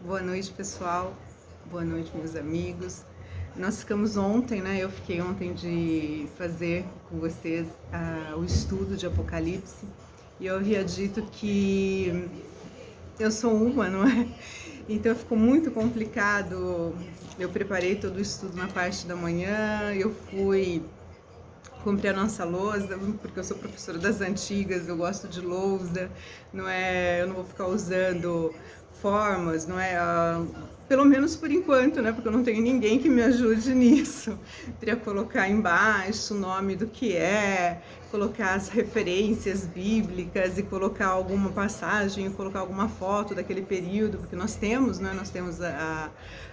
Boa noite, pessoal. Boa noite, meus amigos. Nós ficamos ontem, né? Eu fiquei ontem de fazer com vocês o estudo de Apocalipse e eu havia dito que eu sou uma, não é? Então ficou muito complicado. Eu preparei todo o estudo na parte da manhã, eu comprei a nossa lousa, porque eu sou professora das antigas, eu gosto de lousa, não é? Eu não vou ficar usando formas, não é? Pelo menos por enquanto, né? Porque eu não tenho ninguém que me ajude nisso. Queria colocar embaixo o nome do que é, colocar as referências bíblicas e colocar alguma passagem, colocar alguma foto daquele período, porque nós temos, né? Nós temos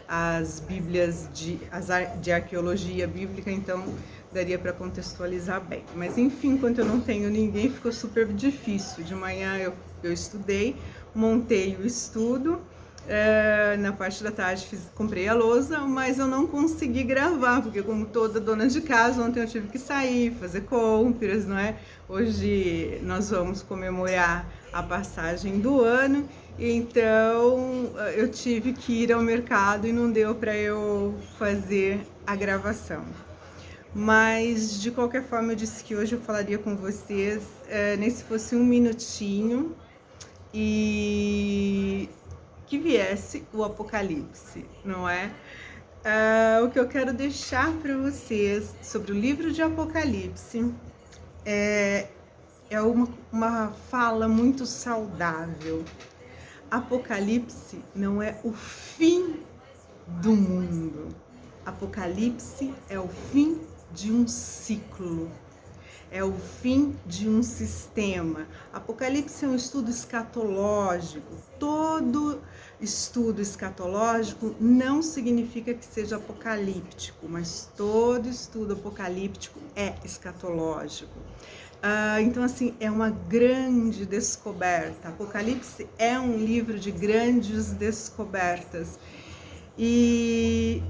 as bíblias de arqueologia bíblica, então daria para contextualizar bem. Mas enfim, enquanto eu não tenho ninguém, ficou super difícil. De manhã eu estudei, montei o estudo, na parte da tarde comprei a lousa, mas eu não consegui gravar, porque como toda dona de casa, ontem eu tive que sair, fazer compras, não é? Hoje nós vamos comemorar a passagem do ano, então eu tive que ir ao mercado e não deu para eu fazer a gravação. Mas de qualquer forma eu disse que hoje eu falaria com vocês, nem se fosse um minutinho, e que viesse o Apocalipse, não é? O que eu quero deixar para vocês sobre o livro de Apocalipse é uma fala muito saudável. Apocalipse não é o fim do mundo. Apocalipse é o fim de um ciclo. É o fim de um sistema. Apocalipse é um estudo escatológico. Todo estudo escatológico não significa que seja apocalíptico, mas todo estudo apocalíptico é escatológico. Então, assim, é uma grande descoberta. Apocalipse é um livro de grandes descobertas. E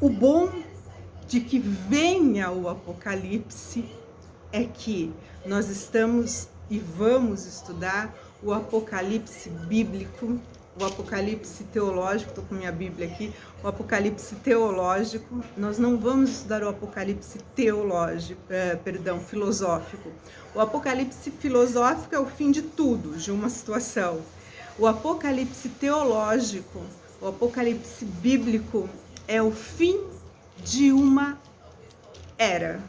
o bom de que venha o Apocalipse é que nós estamos e vamos estudar o Apocalipse bíblico, o Apocalipse teológico, estou com minha Bíblia aqui, o Apocalipse teológico. Nós não vamos estudar o Apocalipse filosófico. O Apocalipse filosófico é o fim de tudo, de uma situação. O Apocalipse teológico, o Apocalipse bíblico é o fim de uma era,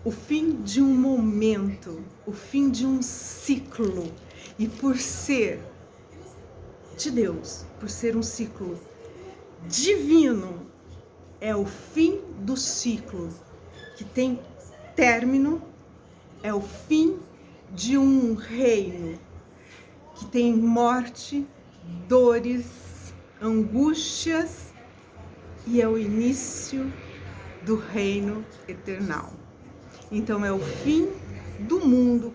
o fim de um momento, o fim de um ciclo. E por ser de Deus, por ser um ciclo divino, é o fim do ciclo que tem término, é o fim de um reino que tem morte, dores, angústias, e é o início do reino eternal. Então é o fim do mundo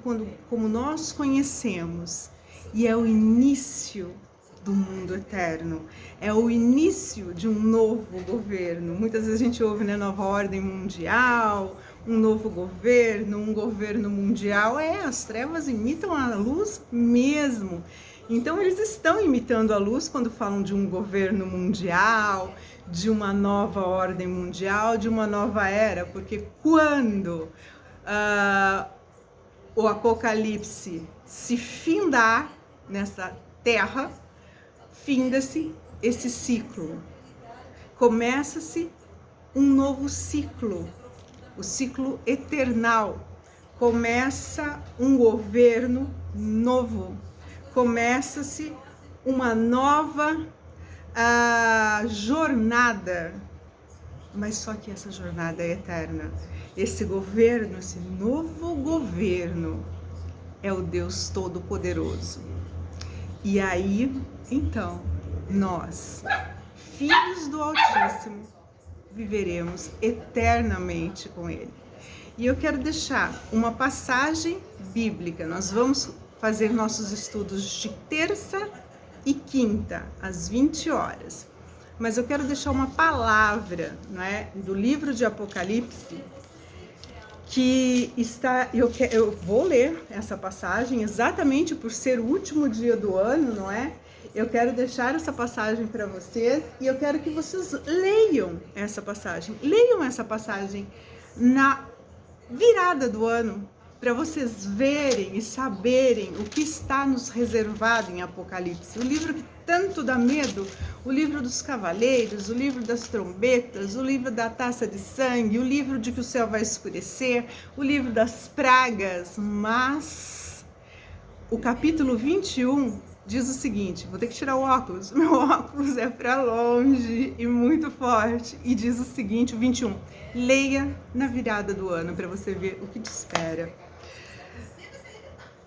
como nós conhecemos, e é o início do mundo eterno, é o início de um novo governo. Muitas vezes a gente ouve, né, nova ordem mundial, um novo governo, um governo mundial. As trevas imitam a luz mesmo. Então eles estão imitando a luz quando falam de um governo mundial, de uma nova ordem mundial, de uma nova era, porque quando o Apocalipse se findar nessa terra, finda-se esse ciclo, começa-se um novo ciclo, o ciclo eternal, começa um governo novo, começa-se uma nova jornada, mas só que essa jornada é eterna. Esse governo, esse novo governo é o Deus Todo-Poderoso. E aí, então, nós, filhos do Altíssimo, viveremos eternamente com Ele. E eu quero deixar uma passagem bíblica. Nós vamos fazer nossos estudos de terça e quinta, às 20 horas. Mas eu quero deixar uma palavra, né, do livro de Apocalipse, que está... Eu vou ler essa passagem exatamente por ser o último dia do ano, não é? Eu quero deixar essa passagem para vocês e eu quero que vocês leiam essa passagem. Leiam essa passagem na virada do ano, para vocês verem e saberem o que está nos reservado em Apocalipse. O livro que tanto dá medo, o livro dos cavaleiros, o livro das trombetas, o livro da taça de sangue, o livro de que o céu vai escurecer, o livro das pragas, mas o capítulo 21 diz o seguinte, vou ter que tirar o óculos, meu óculos é para longe e muito forte, e diz o seguinte, o 21, leia na virada do ano para você ver o que te espera.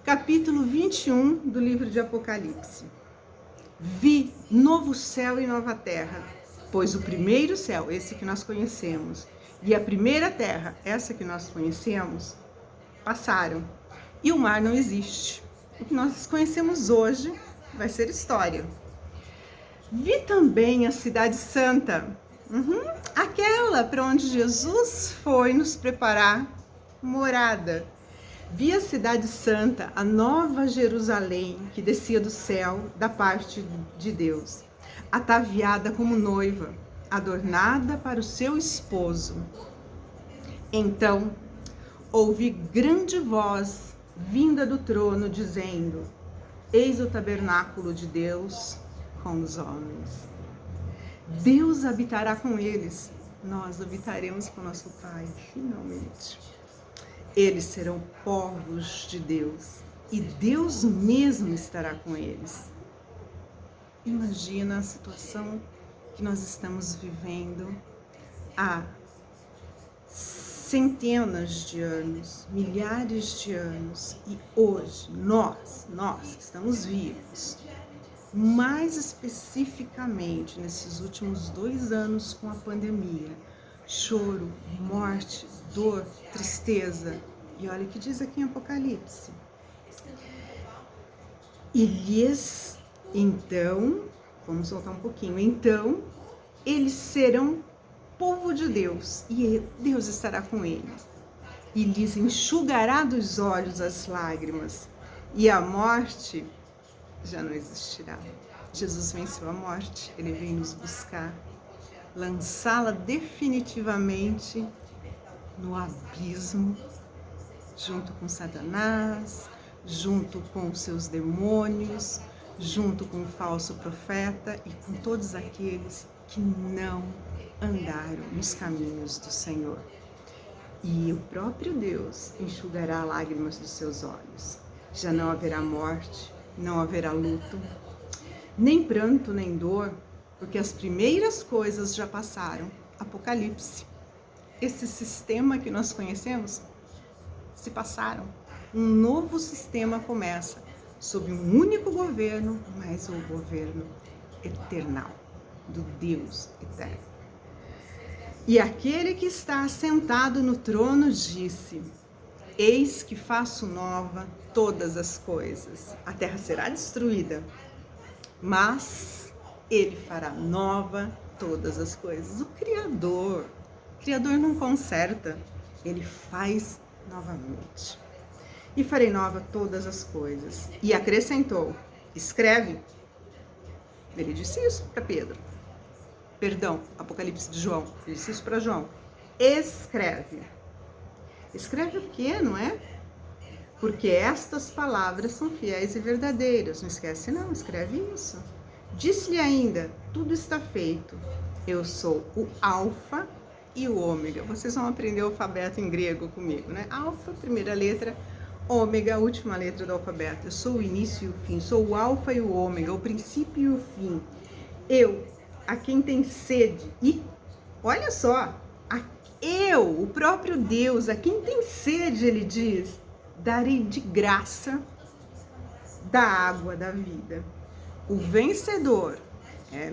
Capítulo 21 do livro de Apocalipse. Vi novo céu e nova terra, pois o primeiro céu, esse que nós conhecemos, e a primeira terra, essa que nós conhecemos, passaram, e o mar não existe. O que nós conhecemos hoje vai ser história. Vi também a cidade santa, aquela para onde Jesus foi nos preparar morada. Vi a cidade santa, a nova Jerusalém, que descia do céu da parte de Deus, ataviada como noiva, adornada para o seu esposo. Então, ouvi grande voz vinda do trono, dizendo, eis o tabernáculo de Deus com os homens. Deus habitará com eles, nós habitaremos com nosso Pai, finalmente. Eles serão povos de Deus e Deus mesmo estará com eles. Imagina a situação que nós estamos vivendo há centenas de anos, milhares de anos, e hoje nós estamos vivos. Mais especificamente nesses últimos 2 anos com a pandemia, choro, morte, dor, tristeza. E olha o que diz aqui em Apocalipse. E lhes, então, vamos voltar um pouquinho, então, eles serão povo de Deus, e Deus estará com eles. E lhes enxugará dos olhos as lágrimas, e a morte já não existirá. Jesus venceu a morte, ele veio nos buscar, lançá-la definitivamente no abismo, junto com Satanás, junto com os seus demônios, junto com o falso profeta e com todos aqueles que não andaram nos caminhos do Senhor. E o próprio Deus enxugará lágrimas dos seus olhos. Já não haverá morte, não haverá luto, nem pranto, nem dor, porque as primeiras coisas já passaram. Apocalipse. Esse sistema que nós conhecemos se passaram. Um novo sistema começa, sob um único governo, mas o governo eternal, do Deus eterno. E aquele que está assentado no trono disse, eis que faço nova todas as coisas. A terra será destruída, mas ele fará nova todas as coisas. O Criador não conserta, ele faz novamente. E farei nova todas as coisas. E acrescentou, escreve. Ele disse isso para Pedro. Perdão, Apocalipse de João. Ele disse isso para João. Escreve. Escreve o quê, não é? Porque estas palavras são fiéis e verdadeiras. Não esquece não, escreve isso. Disse-lhe ainda, tudo está feito. Eu sou o Alfa e o Ômega. Vocês vão aprender o alfabeto em grego comigo, né? Alfa, primeira letra, Ômega, última letra do alfabeto. Eu sou o início e o fim, sou o Alfa e o Ômega, o princípio e o fim. Eu, a quem tem sede, e olha só, o próprio Deus, a quem tem sede, ele diz, darei de graça da água da vida. O vencedor,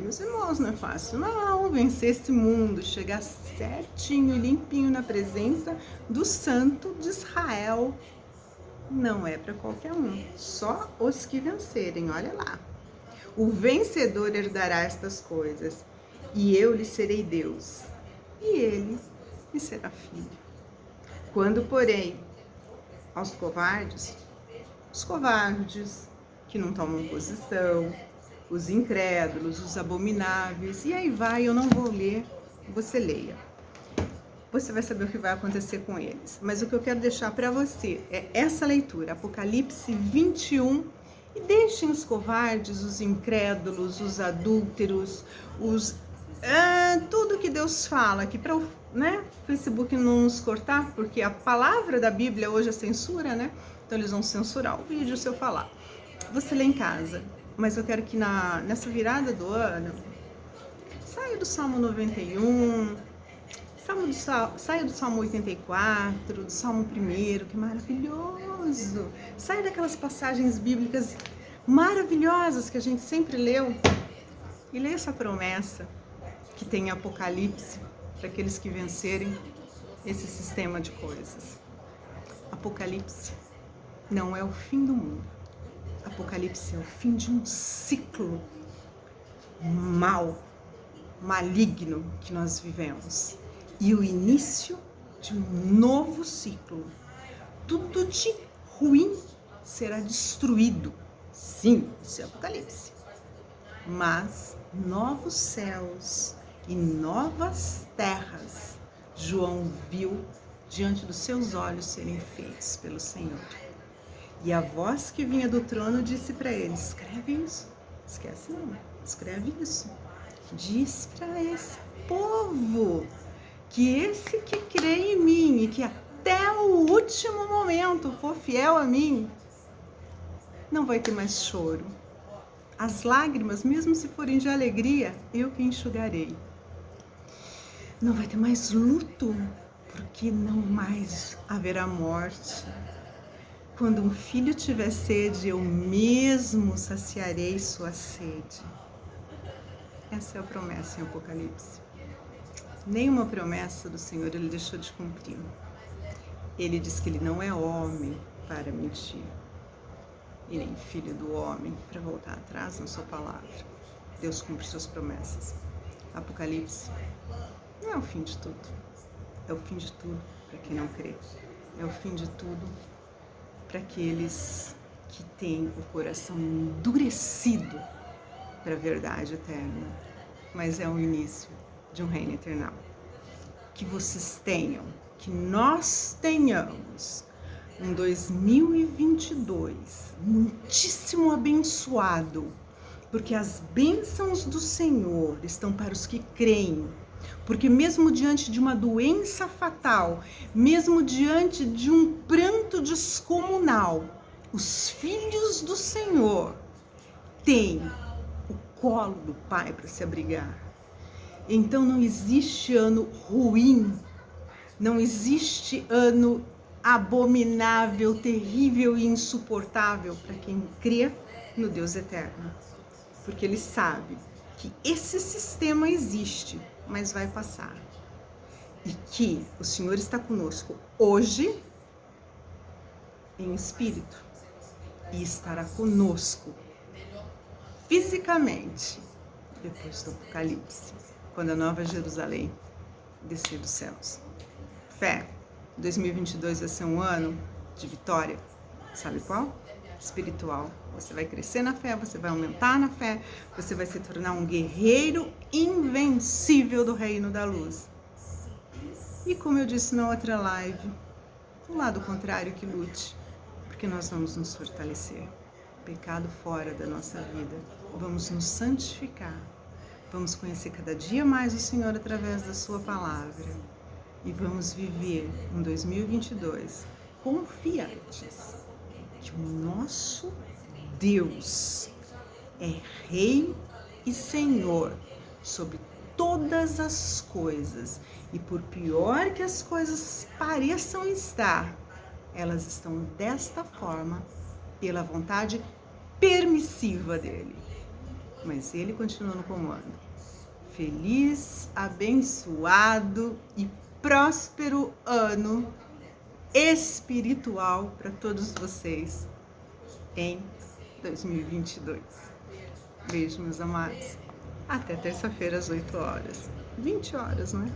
meus irmãos, não é fácil não, vencer esse mundo, chegar certinho e limpinho na presença do Santo de Israel, não é para qualquer um, só os que vencerem, olha lá. O vencedor herdará estas coisas, e eu lhe serei Deus, e ele me será filho. Quando, porém, os covardes que não tomam posição, os incrédulos, os abomináveis, e aí vai, eu não vou ler, você leia. Você vai saber o que vai acontecer com eles. Mas o que eu quero deixar para você é essa leitura, Apocalipse 21, e deixem os covardes, os incrédulos, os adúlteros, tudo que Deus fala aqui para o Facebook não nos cortar, porque a palavra da Bíblia hoje é censura, né? Então eles vão censurar o vídeo se eu falar. Você lê em casa, mas eu quero que nessa virada do ano, saia do Salmo 91, saia do Salmo 84, do Salmo 1, que maravilhoso. Saia daquelas passagens bíblicas maravilhosas que a gente sempre leu e lê essa promessa que tem em Apocalipse para aqueles que vencerem esse sistema de coisas. Apocalipse não é o fim do mundo. Apocalipse é o fim de um ciclo maligno que nós vivemos e o início de um novo ciclo. Tudo de ruim será destruído. Sim, isso é Apocalipse. Mas novos céus e novas terras João viu diante dos seus olhos serem feitos pelo Senhor. E a voz que vinha do trono disse para ele: escreve isso. Esquece não, escreve isso. Diz para esse povo que esse que crê em mim e que até o último momento for fiel a mim, não vai ter mais choro. As lágrimas, mesmo se forem de alegria, eu que enxugarei. Não vai ter mais luto, porque não mais haverá morte. Quando um filho tiver sede, eu mesmo saciarei sua sede. Essa é a promessa em Apocalipse. Nenhuma promessa do Senhor ele deixou de cumprir. Ele diz que ele não é homem para mentir, e nem filho do homem para voltar atrás na sua palavra. Deus cumpre suas promessas. Apocalipse não é o fim de tudo. É o fim de tudo para quem não crê. É o fim de tudo para aqueles que têm o coração endurecido para a verdade eterna. Mas é o início de um reino eternal. Que vocês tenham, que nós tenhamos um 2022 muitíssimo abençoado, porque as bênçãos do Senhor estão para os que creem. Porque mesmo diante de uma doença fatal, mesmo diante de um pranto descomunal, os filhos do Senhor têm o colo do Pai para se abrigar. Então não existe ano ruim, não existe ano abominável, terrível e insuportável para quem crê no Deus eterno. Porque ele sabe que esse sistema existe, mas vai passar. E que o Senhor está conosco hoje em espírito e estará conosco fisicamente depois do Apocalipse, quando a Nova Jerusalém descer dos céus. Fé, 2022 vai ser um ano de vitória, sabe qual? Espiritual. Você vai crescer na fé, você vai aumentar na fé, você vai se tornar um guerreiro invencível do reino da luz. E como eu disse na outra live, o lado contrário que lute, porque nós vamos nos fortalecer. Pecado fora da nossa vida, vamos nos santificar, vamos conhecer cada dia mais o Senhor através da sua palavra e vamos viver um 2022 confiantes que o nosso Deus é Rei e Senhor sobre todas as coisas, e por pior que as coisas pareçam estar, elas estão desta forma pela vontade permissiva dele, mas ele continua no comando. Feliz, abençoado e próspero ano espiritual para todos vocês em 2022. Beijo, meus amados. Até terça-feira às 8 horas. 20 horas, não é?